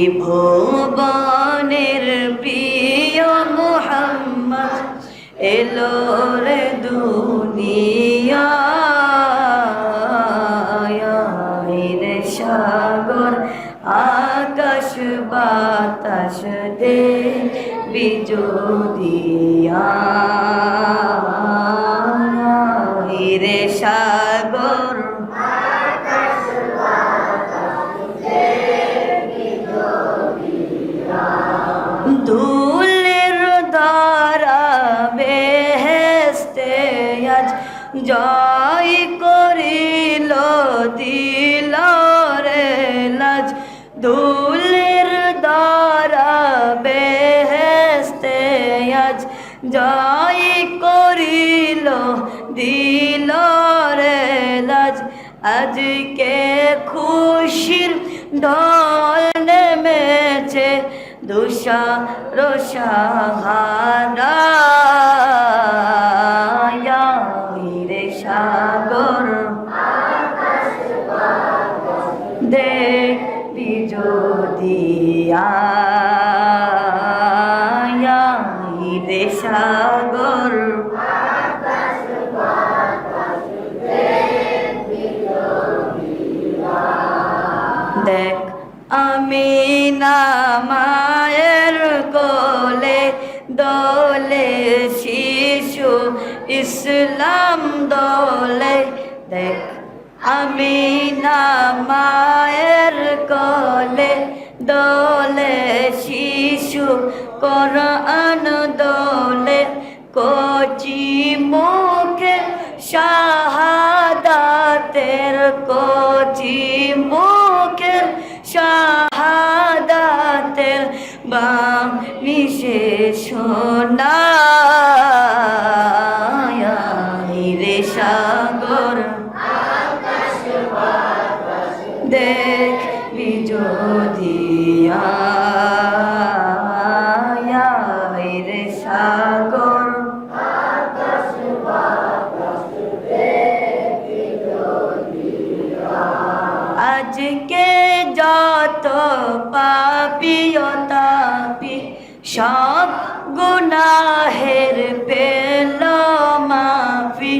ত্রিভুবনের প্রিয় মুহাম্মদ এলো রে দুনিয়ায় রে সাগর আকাশ বাতাস দেবী যদিয়া রে সাগর ধুলের দ্বারা বেহেশতে আজ জয় করিল দিল রে লাজ ধুলের দ্বারা বেহেশতে আজ জয় করিল দিল রে লাজ আজকে খুশির ঢল নেমেছে দুষার সাহারা রে সাগর দেখবি যদিয়া রে সাগর দেখ আমিনা মায়ের কোলে দোলে শিশু ইসলাম দোলে দেখ আমিনা মায়ের কোলে দোলে শিশু কোরআন দোলে কচি মুখে শাহাদাতের কচি মুখের শাহাদাতের বাণী সে শোনায় রে সাগর দেখবি যদিয়া রে সাগর আজকে যত পাপী ও তাপী সব গুনাহের পেল মাফি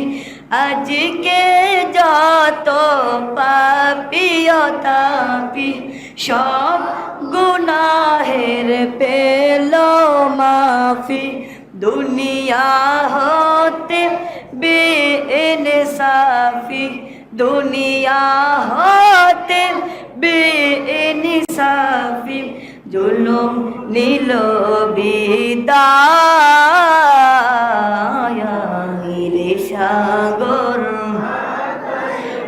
আজকে যত পাপী ও তাপী সব গুনাহের পেল মাফি দুনিয়া হতে বেইনসাফি দুনিয়া হতে বেইনসাফি জুলুম নীল বিদায় রে সাগর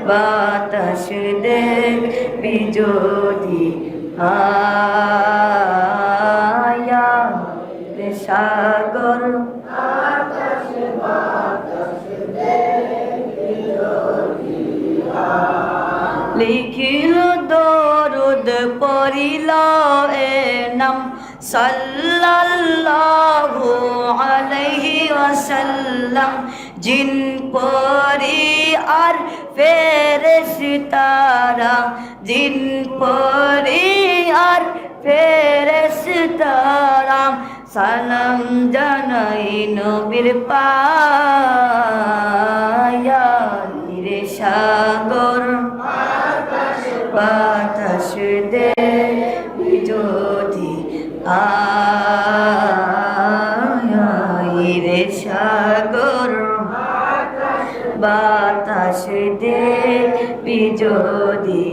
বাতাস দেখবি যদি রে সাগর লিখিল দরুদ পড়িল এ নাম সাল্লাল্লাহু আলাইহি ওয়াসাল্লাম জিন পরি আর ফেরেশতারা জিন পরি আর ফেরেশতারা সালাম জানাই নবীর পায়া রে সাগর বাতাস দেখবি যদি রে সাগর বাতাস দেখবি যদি